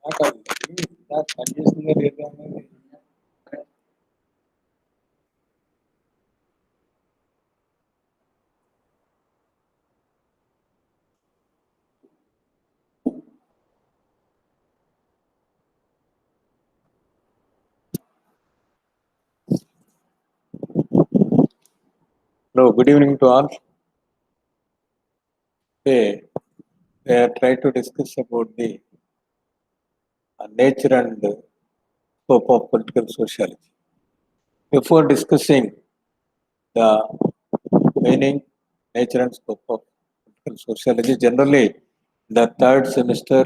కాదు సార్ పనిచేస్తుందో లేదో అనేది Hello, good evening to all. Today, we are trying to discuss about the nature and scope of political sociology. Before discussing the meaning, nature and scope of political sociology, generally the third semester,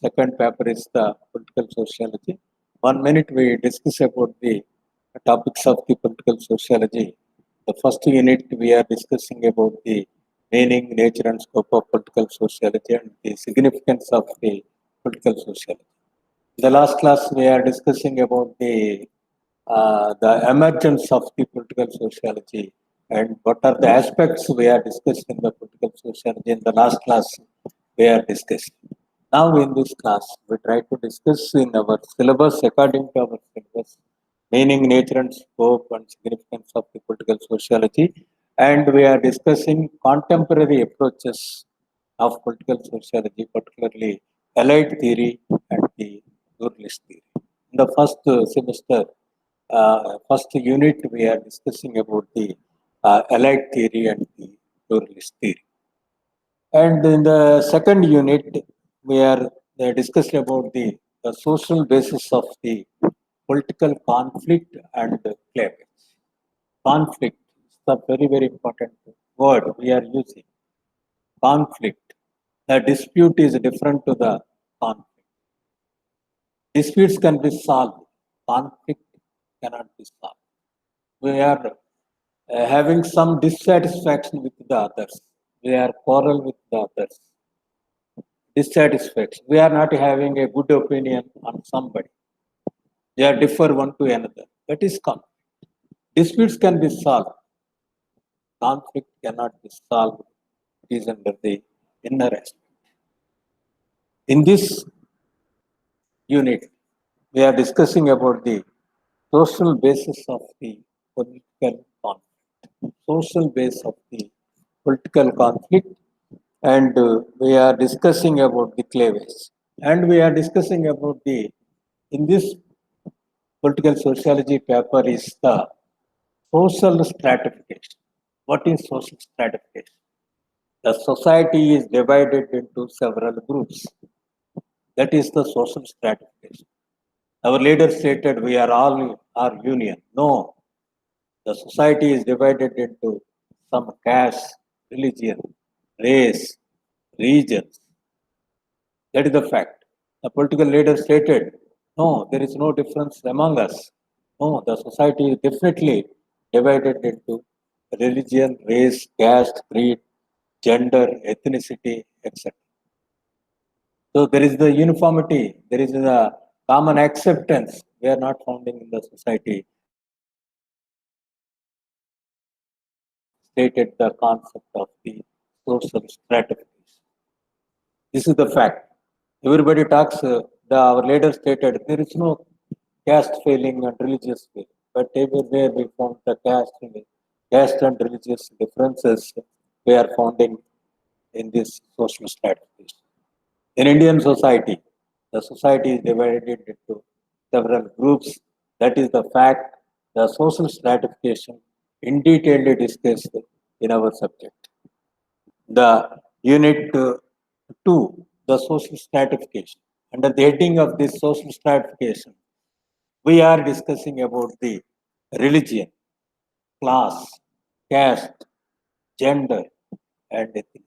second paper is the political sociology. 1 minute we discuss about the topics of the political sociology. The first unit we are discussing about the meaning, nature and scope of political sociology and the significance of the political sociology. In the last class we are discussing about the emergence of the political sociology and what are the aspects we are discussing in the political sociology. In the last class we are discussing. Now in this class we try to discuss in our syllabus, according to our syllabus, meaning, nature and scope and significance of the political sociology, and we are discussing contemporary approaches of political sociology, particularly allied theory and the pluralist theory. In the first semester, first unit, we are discussing about the allied theory and the pluralist theory. And in the second unit, we are discussing about the social basis of the political conflict and cleavage. Conflict is the very, very important word we are using. Conflict. The dispute is different to the conflict. Disputes can be solved. Conflict cannot be solved. We are having some dissatisfaction with the others. We are quarrel with the others. Dissatisfaction. We are not having a good opinion on somebody. They are differ one to another. That is conflict. Disputes can be solved. Conflict cannot be solved. It is under the inner aspect. In this unit, we are discussing about the social basis of the political conflict. Social base of the political conflict, and we are discussing about the cleavage. And we are discussing about in this political sociology paper is the social stratification. What is social stratification? The society is divided into several groups. That is the social stratification. Our leader stated we are all our union. No, the society is divided into some caste, religion, race, regions. That is the fact. The political leader stated, no, there is no difference among us. No, the society is definitely divided into religion, race, caste, creed, gender, ethnicity, etc. So there is the uniformity, there is the common acceptance we are not finding in the society. Stated the concept of the social stratification. This is the fact. Everybody talks, our leader stated there is no caste feeling and religious feeling, but everywhere we found the caste and religious differences we are finding in this social stratification. In Indian society, the society is divided into several groups. That is the fact. The social stratification in detail discussed in our subject. The unit 2, the social stratification. Under the heading of this social stratification, we are discussing about the religion, class, caste, gender, and ethnicity.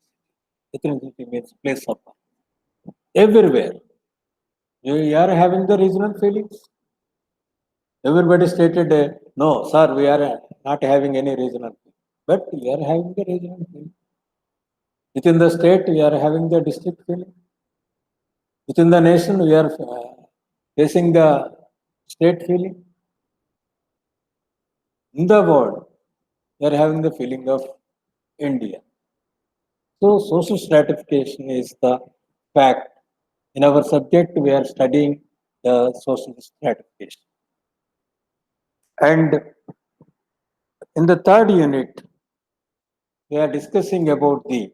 Ethnicity means place of birth. Everywhere, you are having the regional feelings. Everybody stated, no, sir, we are not having any regional feeling. But we are having the regional feeling. Within the state, we are having the district feeling. Within the nation, we are facing the state feeling. In the world, we are having the feeling of India. So, social stratification is the fact In our subject, we are studying the social stratification. And in the third unit, we are discussing about the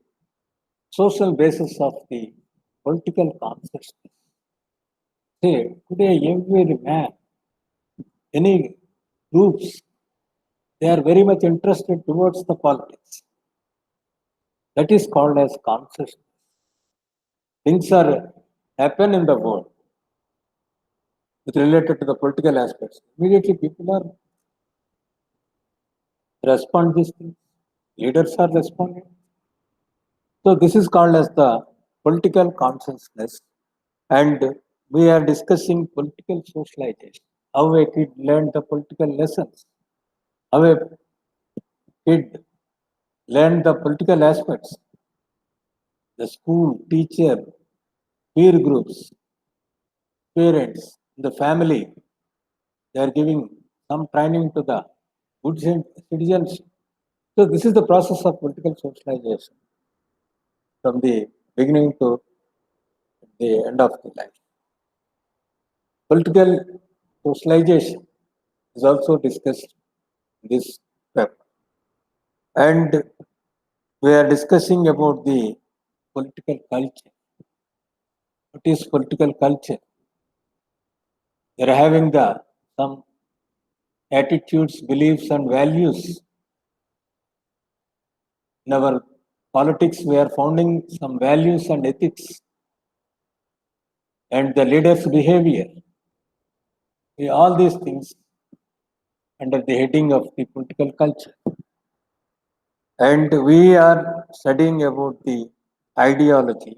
social basis of the political consciousness. See, today every man, any groups, they are very much interested towards the politics. That is called as consciousness. Things are happen in the world with related to the political aspects. Immediately people are respond these things. Leaders are responding. So this is called as the political consciousness, and we are discussing political socialization. How a kid learned the political lessons. How a kid learned the political aspects. The school, teacher, peer groups, parents, the family, they are giving some training to the good citizens. So this is the process of political socialization from the beginning to the end of the life. Political socialization is also discussed in this paper. And we are discussing about the political culture. What is political culture? They are having the some attitudes, beliefs, and values. In our politics, we are founding some values and ethics and the leader's behavior. All these things under the heading of the political culture. And we are studying about the ideology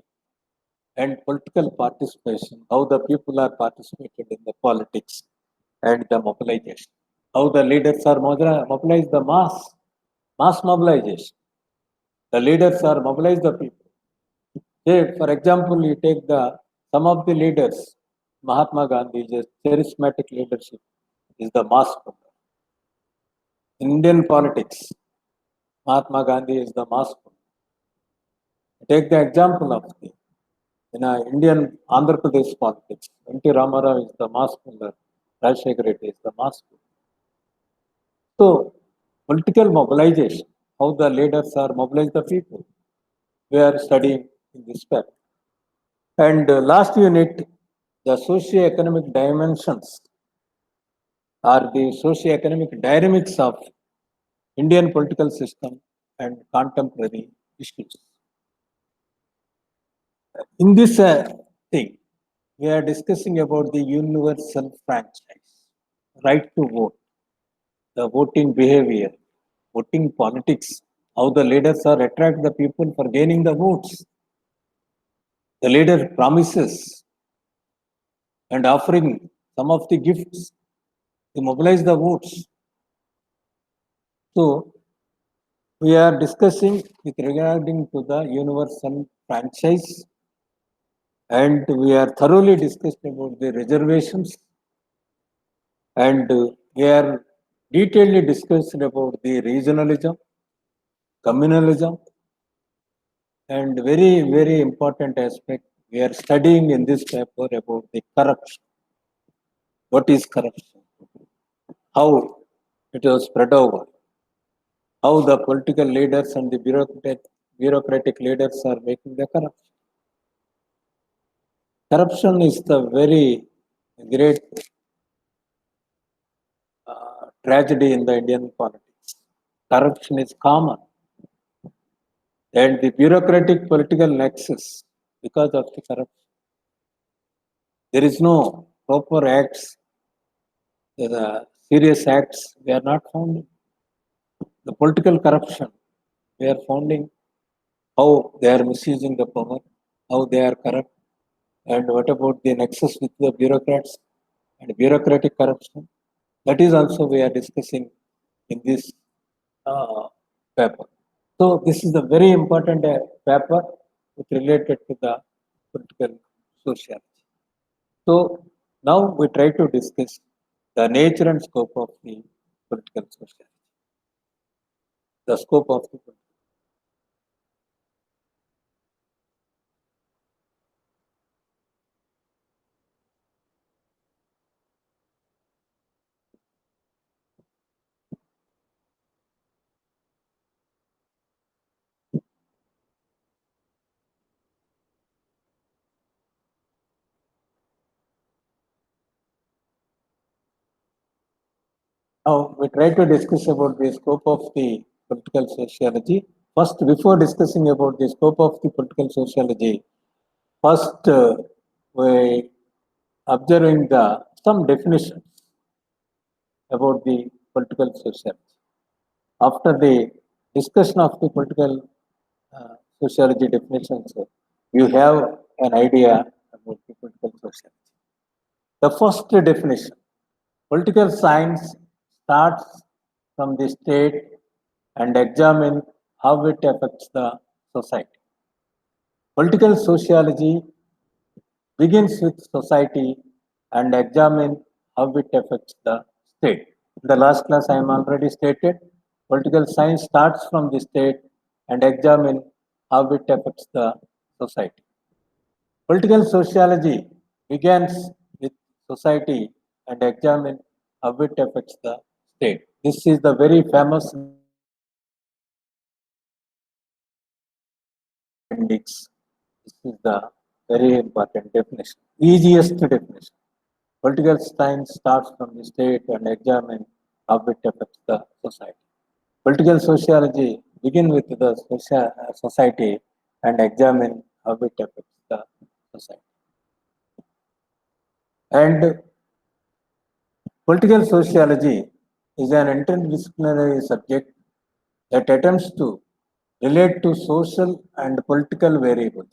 and political participation, how the people are participated in the politics and the mobilization, how the leaders are mobilized the mass mobilization. The leaders are mobilize the people. Say, for example, you take the some of the leaders, Mahatma Gandhi's charismatic leadership is the mass movement. In Indian politics, Mahatma Gandhi is the mass movement. Take the example of the in Indian Andhra Pradesh politics, N.T. Ramarao is the mass ruler, Rajshekar Reddy is the mass ruler. So, political mobilization, how the leaders are mobilize the people, we are studying in this paper. And last unit, the socio-economic dimensions are the socio-economic dynamics of Indian political system and contemporary issues. In this thing, we are discussing about the universal franchise, right to vote, the voting behavior, voting politics, how the leaders are attract the people for gaining the votes. The leader promises and offering some of the gifts to mobilize the votes. So we are discussing with regarding to the universal franchise, and we are thoroughly discussed about the reservations, and we are detailedly discussed about the regionalism, communalism, and very important aspect we are studying in this paper about the corruption. What is corruption? How it was spread over? How the political leaders and the bureaucratic leaders are making the corruption? Corruption is the very great tragedy in the Indian politics. Corruption is common, and the bureaucratic political nexus because of the corruption. There is no proper acts, the serious acts we are not founding. The political corruption we are founding how they are misusing the power, how they are corrupt, and what about the nexus with the bureaucrats and bureaucratic corruption? That is also we are discussing in this uh, paper. So this is a very important paper which related to the political sociology. So now we try to discuss the nature and scope of the political sociology. The scope of the Now we try to discuss about the scope of the political sociology. First, before discussing about the scope of the political sociology, first we observing some definitions about the political sociology. After the discussion of the political sociology definitions, you have an idea about the political sociology. The first definition, political science starts from the state and examine how it affects the society. Political sociology begins with society and examine how it affects the state. In the last class, I am already stated, political science starts from the state and examine how it affects the society. Political sociology begins with society and examine how it affects the state. This is the very famous appendix. This is the very important definition, easiest definition. Political science starts from the state and examine how it affects the society. Political sociology begin with the society and examine how it affects the society. And political sociology is an interdisciplinary subject that attempts to relate to social and political variables.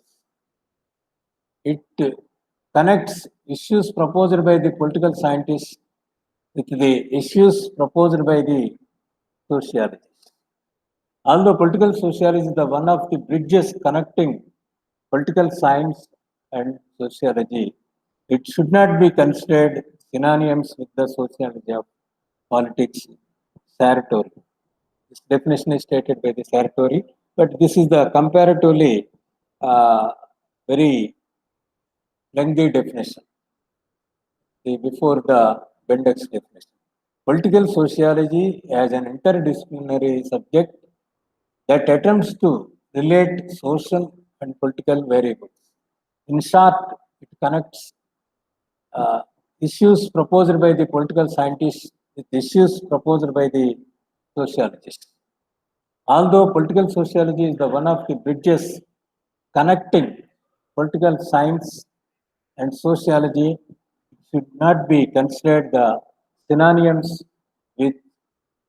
It connects issues proposed by the political scientists with the issues proposed by the sociologists. Although political sociology is the one of the bridges connecting political science and sociology, it should not be considered synonyms with the sociology of politics, Sartori. This definition is stated by the Sartori, but this is the comparatively very lengthy definition before the Bendix definition. Political sociology as an interdisciplinary subject that attempts to relate social and political variables. In short, it connects issues proposed by the political scientists with issues proposed by the sociologists. Although political sociology is the one of the bridges connecting political science and sociology, should not be considered the synonyms with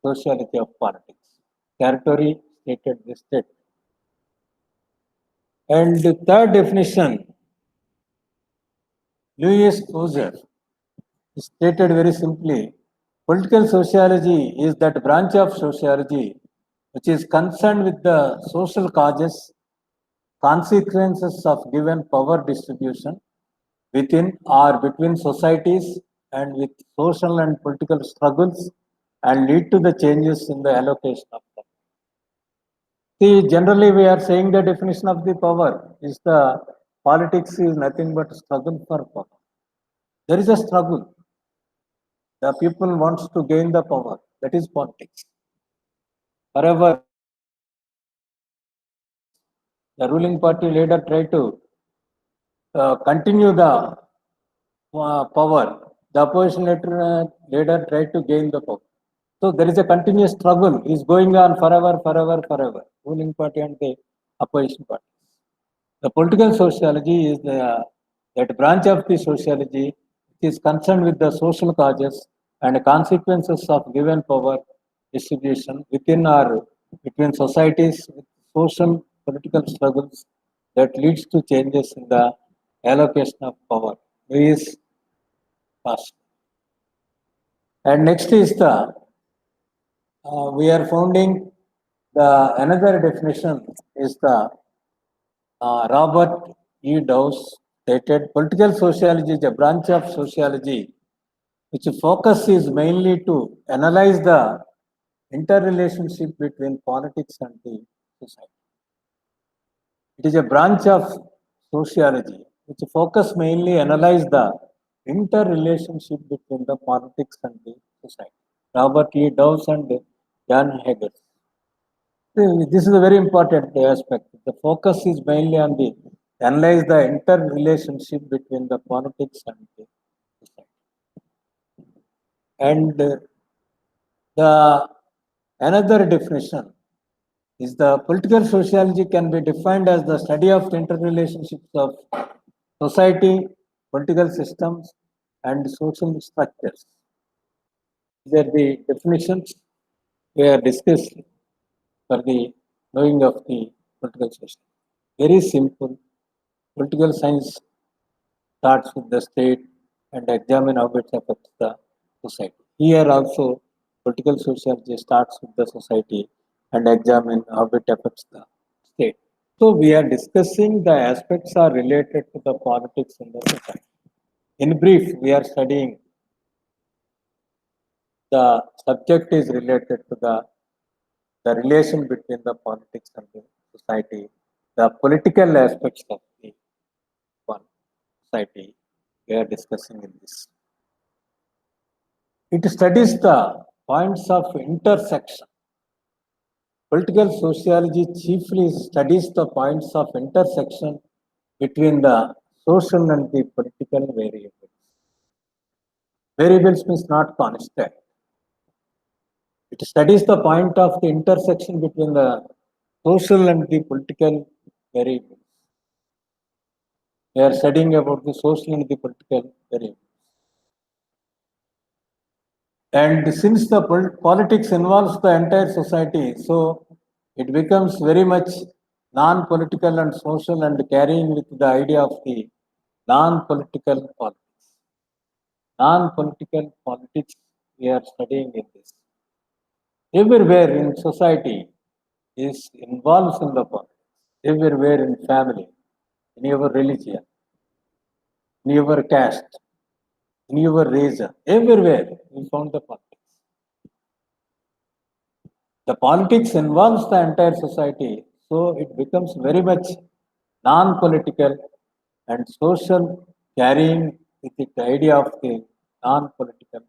sociology of politics. Territory stated this state. And the third definition, Louis Closer, stated very simply, political sociology is that branch of sociology which is concerned with the social causes, consequences of given power distribution within or between societies and with social and political struggles and lead to the changes in the allocation of power. See, generally we are saying the definition of the power is the politics is nothing but struggle for power. There is a struggle. The people wants to gain the power. That is politics. However, the ruling party leader try to continue the power. The opposition leader tried to gain the power. So there is a continuous struggle is going on forever, forever, forever. Ruling party and the opposition party. The political sociology is that branch of the sociology which is concerned with the social causes and consequences of given power distribution within or between societies with social political struggles that leads to changes in the allocation of power. Is past. And next is the we are founding the another definition is the Robert E. Dawes stated political sociology is a branch of sociology which focus is mainly to analyze the interrelationship between politics and the society. It is a branch of sociology which focus mainly analyze the interrelationship between the politics and the society. Robert E. Dawes and John Hegel. This is a very important aspect. The focus is mainly on the analyze the interrelationship between the politics and the society. And The another definition is the political sociology can be defined as the study of the interrelationships of society, political systems, and social structures. These are the definitions we are discussed for the knowing of the political system. Very simple. Political science starts with the state and examine how it affects the society. Here also, political sociology starts with the society and examine how it affects the state. So we are discussing the aspects are related to the politics in the society. In brief, we are studying the subject is related to the relation between the politics and the society, the political aspects of the one society we are discussing in this. It studies the points of intersection. Political sociology chiefly studies the points of intersection between the social and the political variables. Variables means not constant. It studies the point of the intersection between the social and the political variables. We are studying about the social and the political variables. And since the politics involves the entire society, so it becomes very much non-political and social and carrying with the idea of the non-political politics. Non-political politics we are studying in this. Everywhere in society is involved in the politics. Everywhere in family, in your religion, in your caste, in your region, everywhere we found the politics. The politics involves the entire society, so it becomes very much non-political and social, carrying with it the idea of the non-political.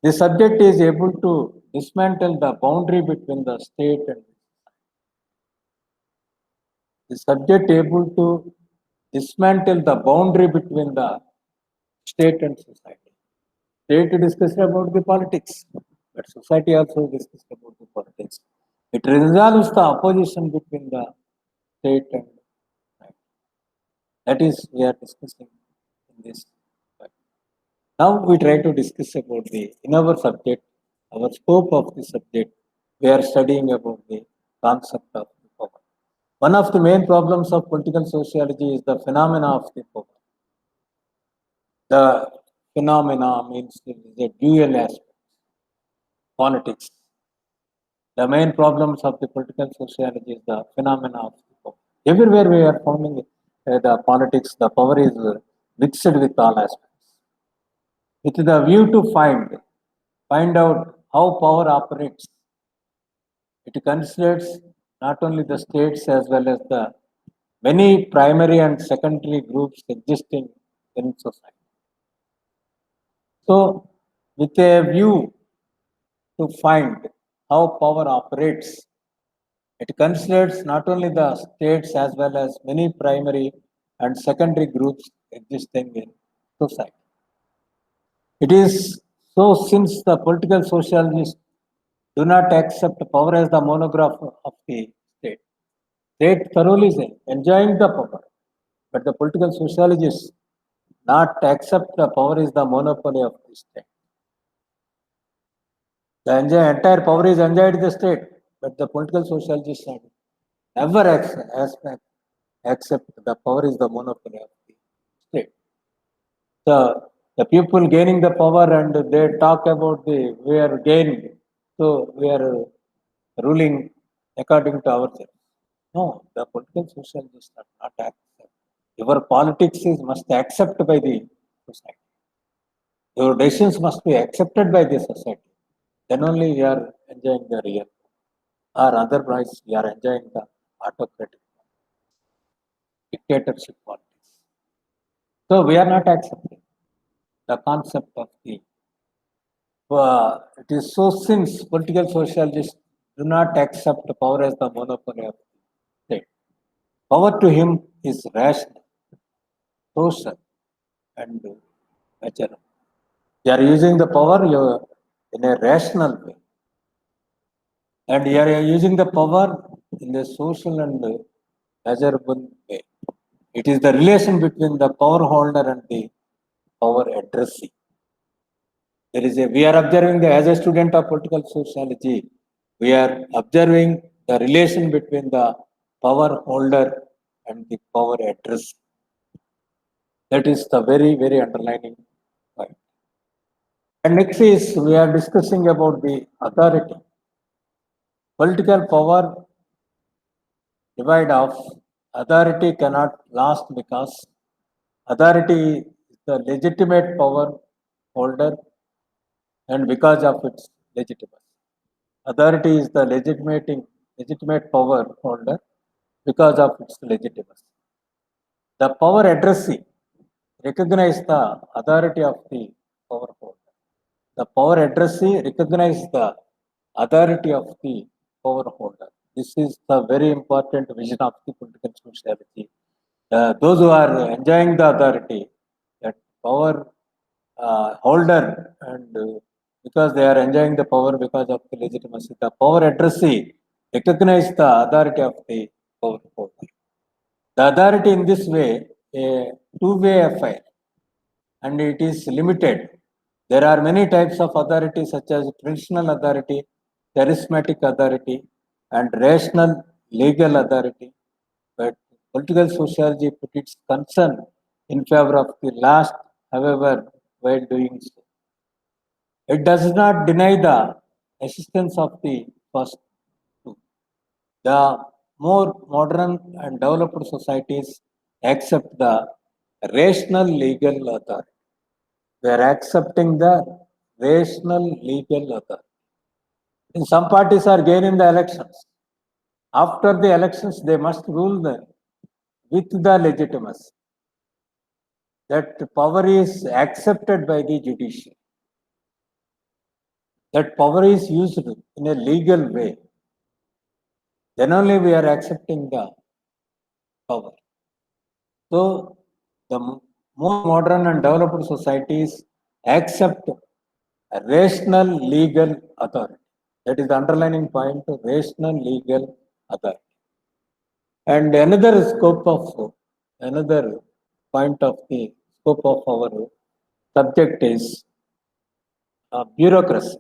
The subject is able to dismantle the boundary between the state and the subject able to dismantle the boundary between the state and society. State discussed about the politics, but society also discussed about the politics. It resolves the opposition between the state and society. That is, we are discussing in this. Now we try to discuss about in our subject, our scope of the subject. We are studying about the concept of the power. One of the main problems of political sociology is the phenomena of the power. The phenomena means it is a dual aspect, politics. The main problems of the political sociology is the phenomena of the power. Everywhere we are finding the politics, the power is mixed with all aspects. With the view to find out how power operates. It considers not only the states as well as the many primary and secondary groups existing in society. So, with a view to find how power operates, it considers not only the states as well as many primary and secondary groups existing in society. It is so since the political sociologists do not accept power as the monograph of the state. State thoroughly is enjoying the power, but the political sociologists not accept the power is the monopoly of the state. The entire power is enjoyed in the state, but the political sociologists never accept the power is the monopoly of the state. The people gaining the power and they talk about we are gaining, so we are ruling according to ourselves. No, the political socialists are not accept. Your politics is must accept by the society. Your decisions must be accepted by the society. Then only we are enjoying the real, or otherwise we are enjoying the autocratic dictatorship politics. So we are not accepting the concept of the it is so since political socialists do not accept power as the monopoly of the state. Power to him is rational, social, and natural. You are using the power, in a rational way. And you are using the power in a social and measurable way. It is the relation between the power holder and the power addressee. We are observing as a student of political sociology, we are observing the relation between the power holder and the power addressee. That is the very, very underlining point. And next is we are discussing about the authority. Political power divide of authority cannot last because authority is the legitimate power holder and because of its legitimacy. Authority is the legitimate power holder because of its legitimacy. The power addressee recognize the authority of the power holder. The power addressee recognize the authority of the power holder. This is the very important vision of the political sociology. Those who are enjoying the authority, that power holder, and because they are enjoying the power because of the legitimacy, the power addressee recognize the authority of the power holder. The authority in this way, a two-way affair, and it is limited. There are many types of authority, such as traditional authority, charismatic authority, and rational legal authority. But political sociology put its concern in favor of the last, however, while doing so. It does not deny the existence of the first two. The more modern and developed societies accept the rational legal authority. They are accepting the rational legal authority. And some parties are gaining the elections. After the elections, they must rule with the legitimacy. That power is accepted by the judiciary. That power is used in a legal way. Then only we are accepting the power. So the more modern and developed societies accept a rational legal authority. That is the underlining point, rational legal authority. And another point of the scope of our subject is bureaucracy.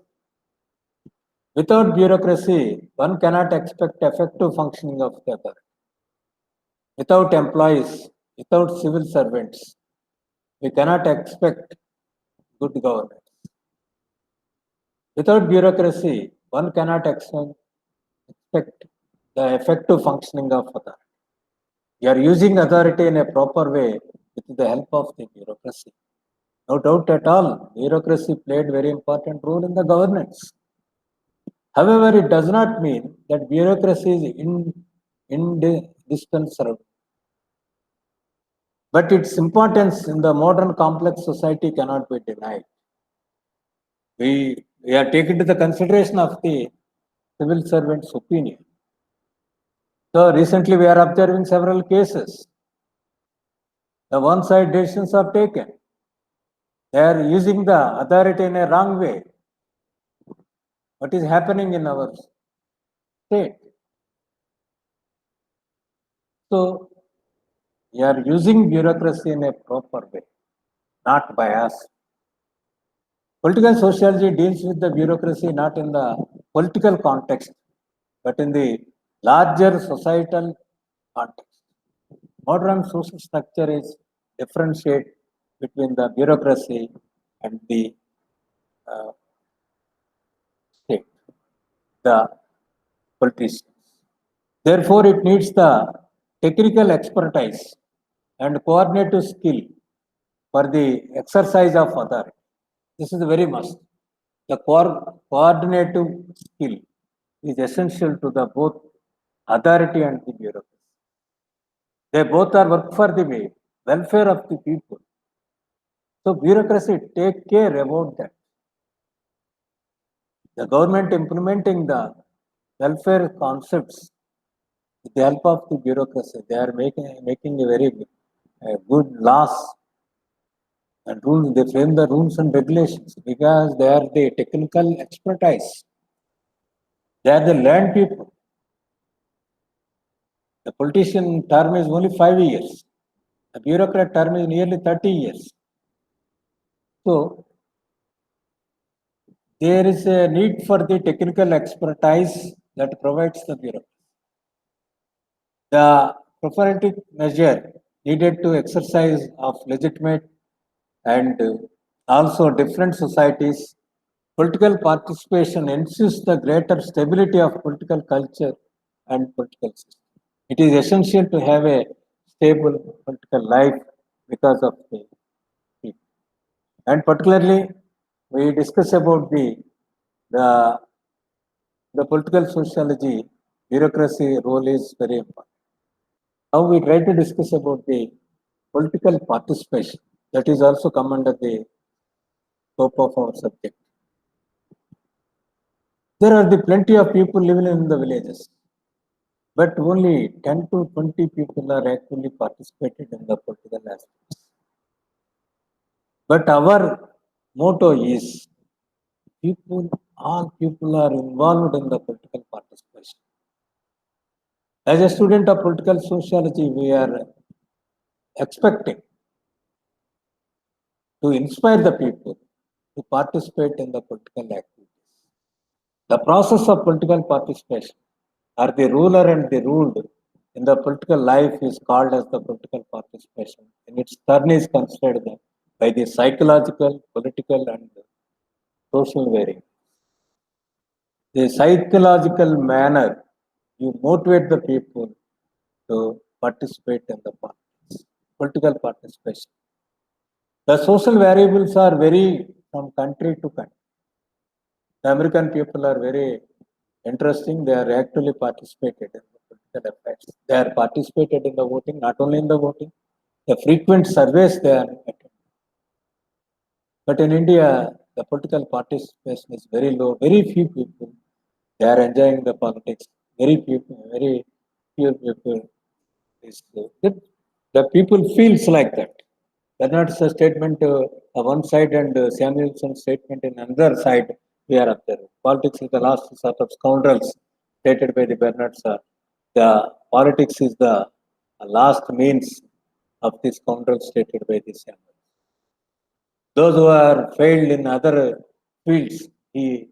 Without bureaucracy, one cannot expect effective functioning of the authority. Without employees, without civil servants, we cannot expect good governance. Without bureaucracy, one cannot expect the effective functioning of authority. You are using authority in a proper way with the help of the bureaucracy. No doubt at all, bureaucracy played very important role in the governance. However, it does not mean that bureaucracy is indispensable. But its importance in the modern complex society cannot be denied. We are taken to the consideration of the civil servant's opinion. So recently we are observing several cases. The one-side decisions are taken. They are using the authority in a wrong way. What is happening in our state? So we are using bureaucracy in a proper way, not bias. Political sociology deals with the bureaucracy not in the political context, but in the larger societal context. Modern social structure is differentiate between the bureaucracy and the state, the politicians. Therefore, it needs the technical expertise and coordinative skill for the exercise of authority. This is very must. The coordinative skill is essential to the both authority and the bureaucracy. They both are work for the welfare of the people. So bureaucracy take care about that. The government implementing the welfare concepts with the help of the bureaucracy. They are making a very good laws and rules. They frame the rules and regulations because they are the technical expertise. They are the land people. The politician term is only 5 years. The bureaucrat term is nearly 30 years. So there is a need for the technical expertise that provides the bureaucrat. The prophylaxis measure needed to exercise of legitimate and also different societies. Political participation ensures the greater stability of political culture and political system. It is essential to have a stable political life because of the people. And particularly, we discuss about the, the political sociology, bureaucracy role is very important. Now we try to discuss about the political participation. That is also come under the scope of our subject. There are the plenty of people living in the villages, but only 10 to 20 people are actually participated in the political aspects. But our motto is all people are involved in the political participation. As a student of political sociology, we are expecting to inspire the people to participate in the political activities. The process of political participation, or the ruler and the ruled in the political life, is called as the political participation. In its turn is considered by the psychological, political, and social variables. The psychological manner you motivate the people to participate in the politics, political participation. The social variables are vary from country to country. The American people are very interesting. They are actually participated in the political affairs. They are participated in the voting, not only in the voting, the frequent surveys they are attending. But in India, the political participation is very low. Very few people they are enjoying the politics. Very few people is the people feels like that. Bernard's statement on one side and Samuelson's statement in another side, we are observing. Politics is the last sort of scoundrels stated by the Bernard. The politics is the last means of this scoundrel stated by the Samuel. Those who are failed in other fields, he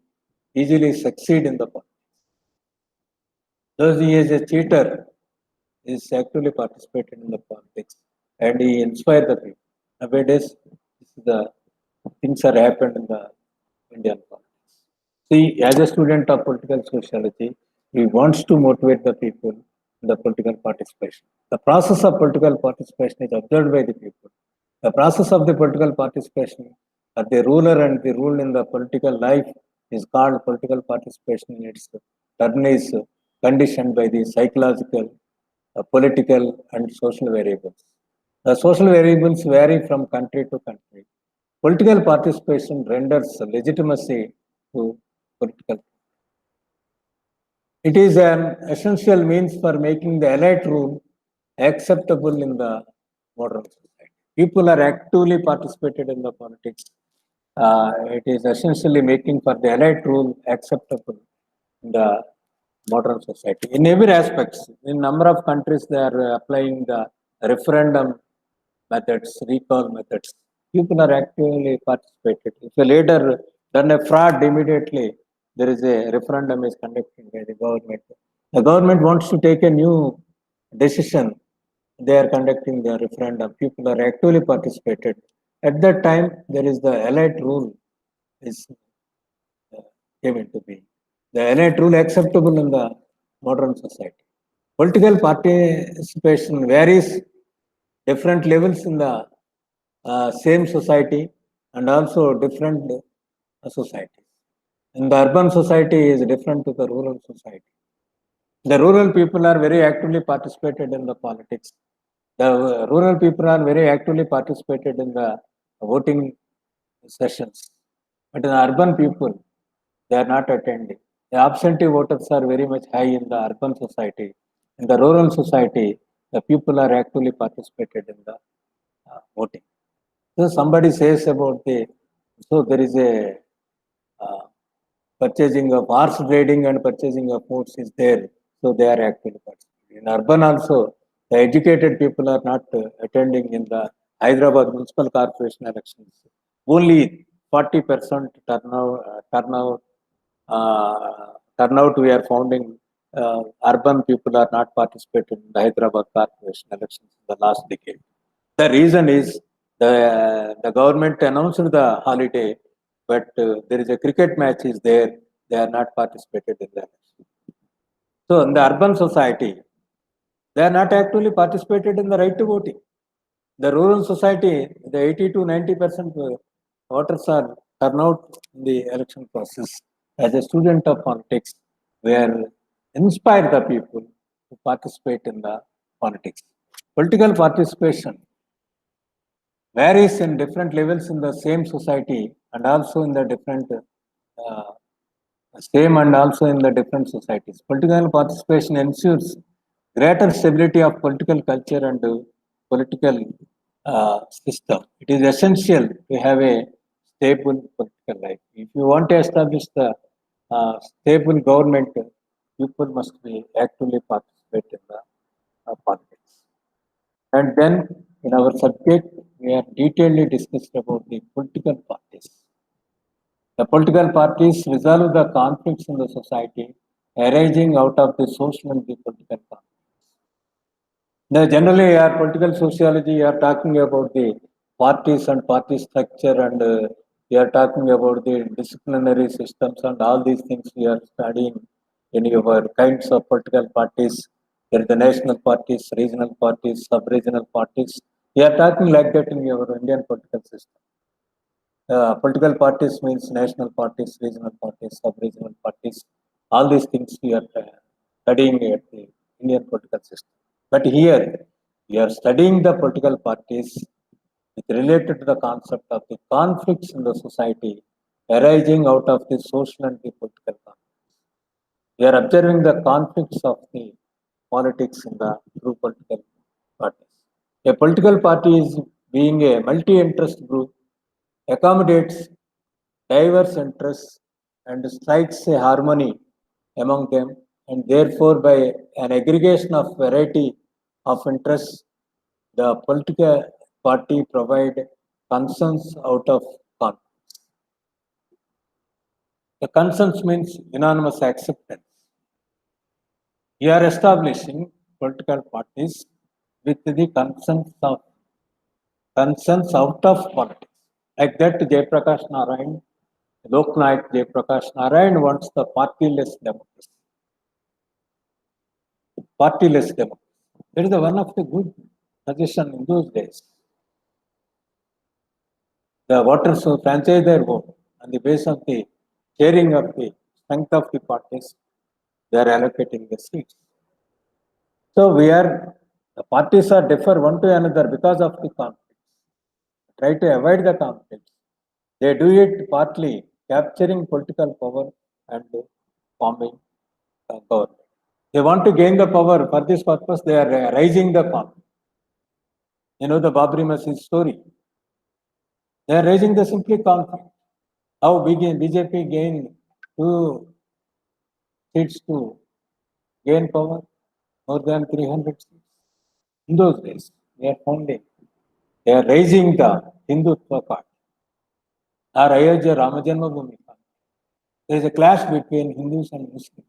easily succeed in the politics. Those he is a cheater, is actually participated in the politics and he inspired the people. Nowadays, the things are happened in the Indian politics. See, as a student of political sociology, we wants to motivate the people in the political participation. The process of political participation is observed by the people. The process of the political participation at the ruler and the ruled in the political life is called political participation. Its turn is conditioned by the psychological, political, and social variables. The social variables vary from country to country. Political participation renders legitimacy to political. It is an essential means for making the elite rule acceptable in the modern society. People are actively participated in the politics. It is essentially making for the elite rule acceptable in the modern society. In every aspects, in number of countries, they are applying the referendum methods, recall methods. People are actively participated. If a leader done a fraud, immediately there is a referendum is conducted by the government. The government wants to take a new decision. They are conducting the referendum. People are actively participated. At that time, there is the elite rule is came into being. The elite rule acceptable in the modern society. Political participation varies different levels in the same society and also different societies. In the urban society is different to the rural society. The rural people are very actively participated in the politics. The rural people are very actively participated in the voting sessions. But in the urban people, they are not attending. The absentee voters are very much high in the urban society. In the rural society, the people are actively participated in the voting. So somebody says about so there is a uh, purchasing of horse breeding and purchasing of foods is there, so they are actually participating. In urban also, the educated people are not attending in the Hyderabad Municipal Corporation elections. Only 40% turnout we are finding. Urban people are not participating in the Hyderabad Corporation elections in the last decade. The reason is the government announced the holiday, but there is a cricket match is there. They are not participated in that. So in the urban society, they are not actually participated in the right to voting. The rural society, the 80 to 90% voters are turnout in the election process. As a student of politics, we are inspire the people to participate in the politics. Political participation varies in different levels in the same society and also in the different uh, same and also in the different societies. Political participation ensures greater stability of political culture and political system. It is essential to have a stable political life. If you want to establish the stable government, people must be actively participate in the politics. And then in our subject, we are detailedly discussed about the political parties. The political parties resolve the conflicts in the society arising out of the social and the political conflicts. Now, generally, our political sociology, you are talking about the parties and party structure, and we are talking about the disciplinary systems and all these things we are studying in your kinds of political parties. There is the national parties, regional parties, sub-regional parties. We are talking like that in your Indian political system. Political parties means national parties, regional parties, sub-regional parties. All these things we are studying at the Indian political system. But here we are studying the political parties with related to the concept of the conflicts in the society arising out of the social and the political conflicts. We are observing the conflicts of the politics in the through political parties. A political party is being a multi-interest group accommodates diverse interests and strikes a harmony among them, and therefore, by an aggregation of variety of interests, the political party provide consensus out of conflict. The consensus means unanimous acceptance. We are establishing political parties with the consensus out of politics. Like that, Jayaprakash Narayan, Loknayak Jayaprakash Narayan wants the partyless democracy. Partyless democracy. That is the one of the good suggestion in those days. The voters who franchise their vote on the basis of the sharing of the strength of the parties, they are allocating the seats. So the parties are differ one to another because of the conflicts. Try to avoid the conflicts. They do it partly capturing political power and forming government. They want to gain the power. For this purpose, they are raising the conflict. You know the Babri Masjid story. They are raising the simply conflict. How BJP gained 2 seats to gain power, more than 300 seats. In those days, they are founding. They are raising the Hindutva part. Or Ayodhya Ramajanma Bhumi. There is a clash between Hindus and Muslims.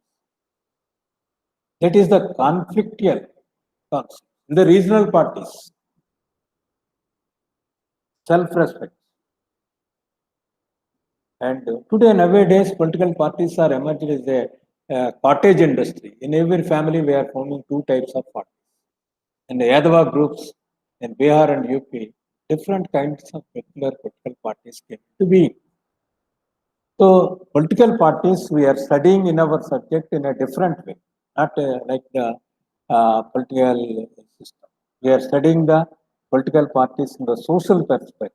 That is the conflictual concept. In the regional parties, self-respect. And today, nowadays, political parties are emerged as a cottage industry. In every family, we are forming 2 types of parties. In the Yadava groups in Bihar and UP, different kinds of particular political parties came to be. So, political parties we are studying in our subject in a different way, not like the political system. We are studying the political parties in the social perspective.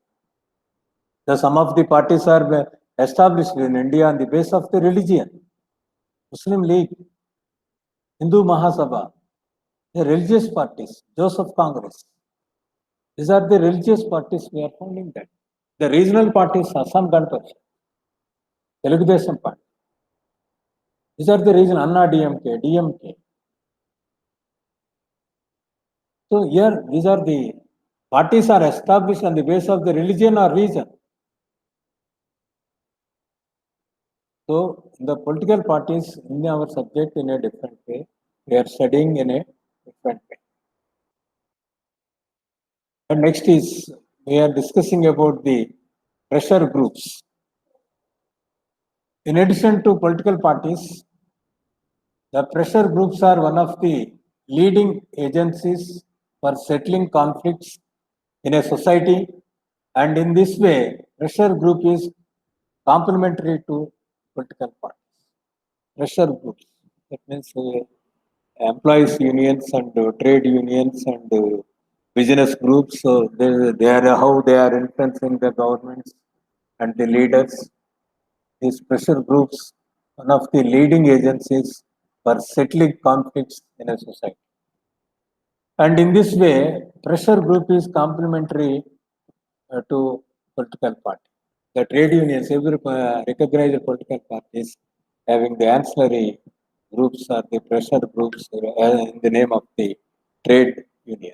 Some of the parties are established in India on the basis of the religion. Muslim League, Hindu Mahasabha, the religious parties, Joseph Congress. These are the religious parties we are founding that. The regional parties, Assam Gan Parishad, Telugu Desam Party. These are the reason Anna DMK, DMK. So here, these are the parties are established on the basis of the religion or region. So the political parties in our subject in a different way. We are studying in a different way. And next is we are discussing about the pressure groups. In addition to political parties, the pressure groups are one of the leading agencies for settling conflicts in a society, and in this way, pressure group is complementary to political parties. Pressure groups, that means employees unions and trade unions and business groups. So they are how they are influencing the governments and the leaders. These pressure groups, one of the leading agencies for settling conflicts in a society. And in this way, pressure group is complementary to political party. The trade unions, every recognized political parties having the ancillary groups or the pressure groups in the name of the trade union.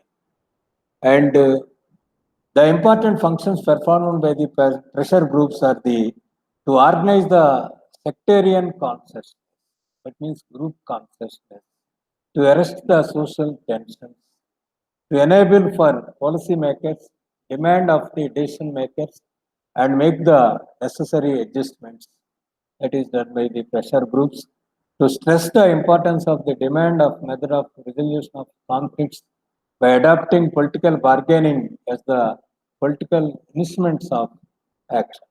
And the important functions performed by the pressure groups are the to organize the sectarian consciousness, that means group consciousness, to arrest the social tensions, to enable for policymakers, demand of the decision makers, and make the necessary adjustments. That is done by the pressure groups to stress the importance of the demand of method of resolution of conflicts by adopting political bargaining as the political instruments of action.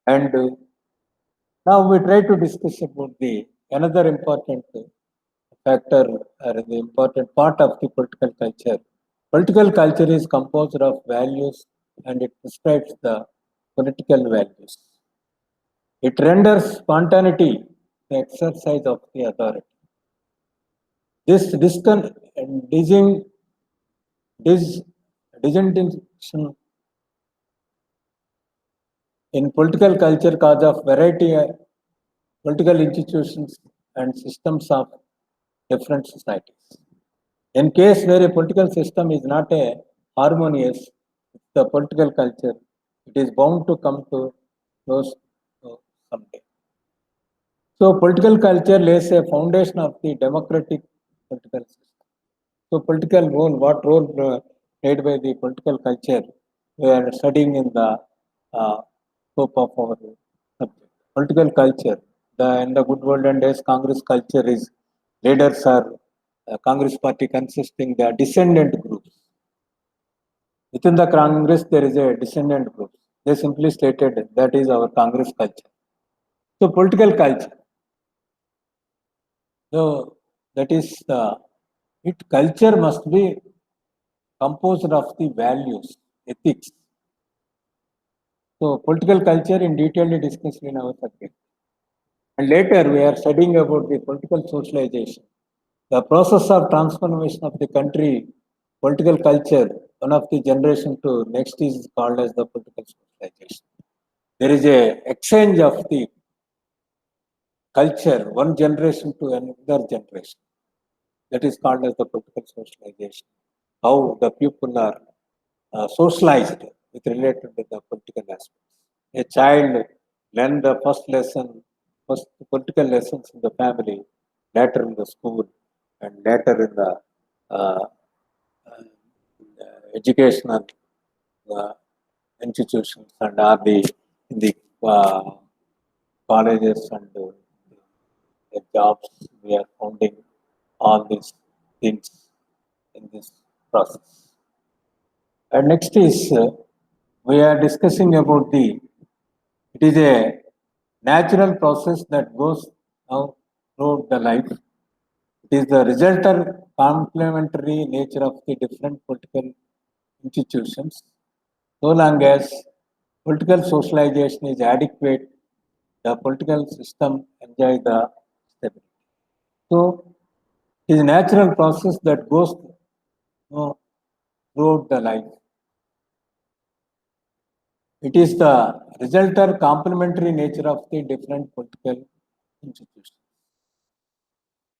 And now we try to discuss about the another important factor or the important part of the political culture. Political culture is composed of values and it prescribes the political values. It renders spontaneity the exercise of the authority. This disjunction in political culture cause of variety of political institutions and systems of different societies. In case where a political system is not a harmonious with the political culture, it is bound to come to close someday. So political culture lays a foundation of the democratic political system. So political role, what role played by the political culture, we are studying in the scope of our subject. Political culture, in the good olden days, Congress culture is leaders are Congress party consisting the descendant groups. Within the Congress, there is a descendant group. They simply stated that is our Congress culture. So political culture. So that is it culture must be composed of the values, ethics. So political culture in detail discussed in our subject. And later we are studying about the political socialization. The process of transformation of the country, political culture, one of the generation to next is called as the political socialization. There is a exchange of the culture, one generation to another generation. That is called as the political socialization. How the people are socialized with related to the political aspects. A child learn the first political lessons in the family, later in the school, and later in the uh, educational uh, institutions and are in the colleges and the jobs. We are founding all these things in this process. And next is we are discussing about it is a natural process that goes now throughout the life. It is the resultant complementary nature of the different political institutions. So long as political socialization is adequate, the political system enjoy the stability. So it is a natural process that goes throughout the life. It is the result or complementary nature of the different political institutions.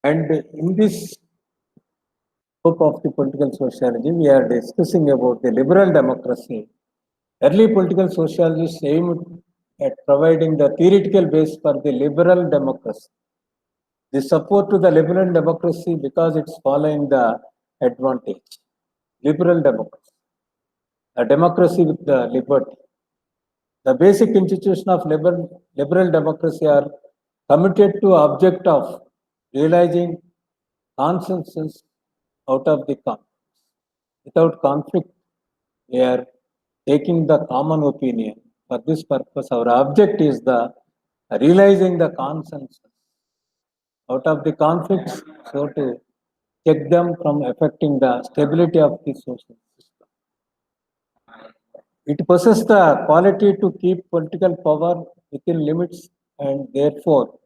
And in this scope of the political sociology, we are discussing about the liberal democracy. Early political sociologists aimed at providing the theoretical base for the liberal democracy. The support to the liberal democracy because it's following the advantage. Liberal democracy, a democracy with the liberty. The basic institution of liberal democracy are committed to object of realizing consensus out of the conflict. Without conflict, we are taking the common opinion. For this purpose, our object is the realizing the consensus out of the conflicts, so to check them from affecting the stability of the social system. It possesses the quality to keep political power within limits, and therefore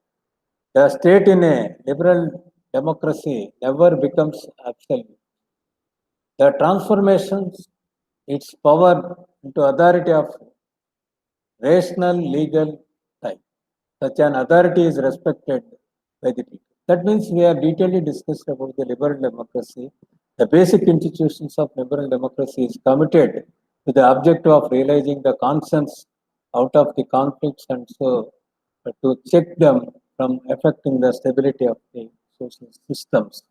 the state in a liberal democracy never becomes absolute. The transformations its power into authority of rational legal type. Such an authority is respected by the people. That means we have detailedly discussed about the liberal democracy. The basic institutions of liberal democracy is committed to the objective of realizing the consents out of the conflicts, and so to check them from affecting the stability of the social systems.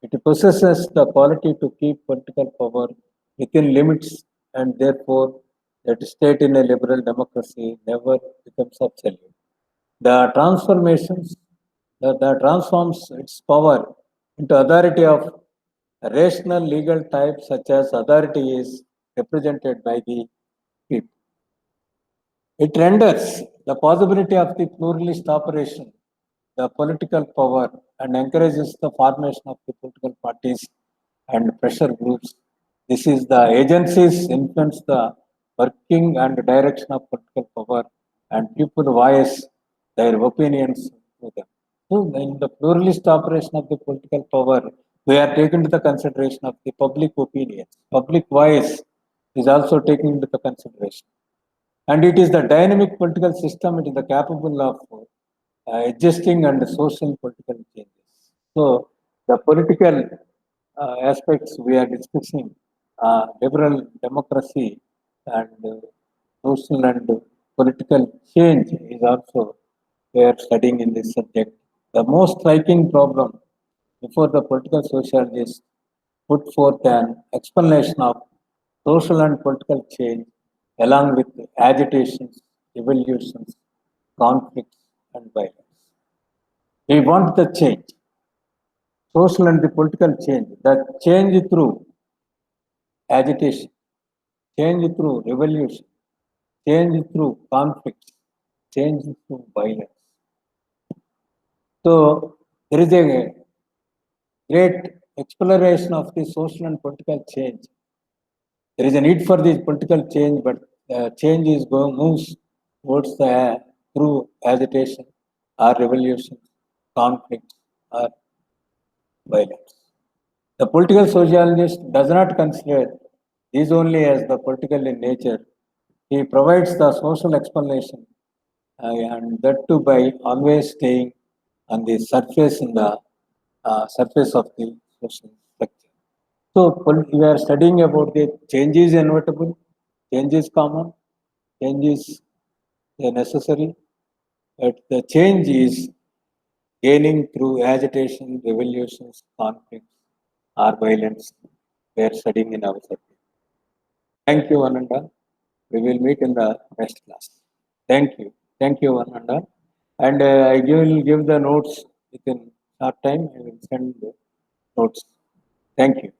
It possesses the quality to keep political power within limits, and therefore that state in a liberal democracy never becomes absolute. The transformations that transforms its power into authority of rational legal type, such as authority is represented by the people. It renders the possibility of the pluralist operation, the political power, and encourages the formation of the political parties and pressure groups. This is the agencies influence the working and direction of political power, and people voice their opinions to them. So, in the pluralist operation of the political power, we are taken to the consideration of the public opinions. Public voice is also taken into the consideration, and it is the dynamic political system. It is the capable of adjusting and social political changes. So the political aspects we are discussing, liberal democracy and social and political change is also we are studying in this subject. The most striking problem before the political sociologists put forth an explanation of social and political change along with agitations, revolutions, conflicts, and violence. We want the change, social and the political change, the change through agitation, change through revolution, change through conflict, change through violence. So there is a great exploration of the social and political change. There is a need for this political change, but change is moves towards the through agitation or revolution, conflict or violence. The political sociologist does not consider these only as the political in nature. He provides the social explanation, and that too by always staying on the surface in the surface of the social structure. So we are studying about the change is inevitable, change is common, change is necessary, but the change is gaining through agitation, revolutions, conflicts, or violence. We are studying in our subject. Thank you, Ananda. We will meet in the next class. Thank you. Thank you, Ananda. And I will give the notes within short time. I will send the notes. Thank you.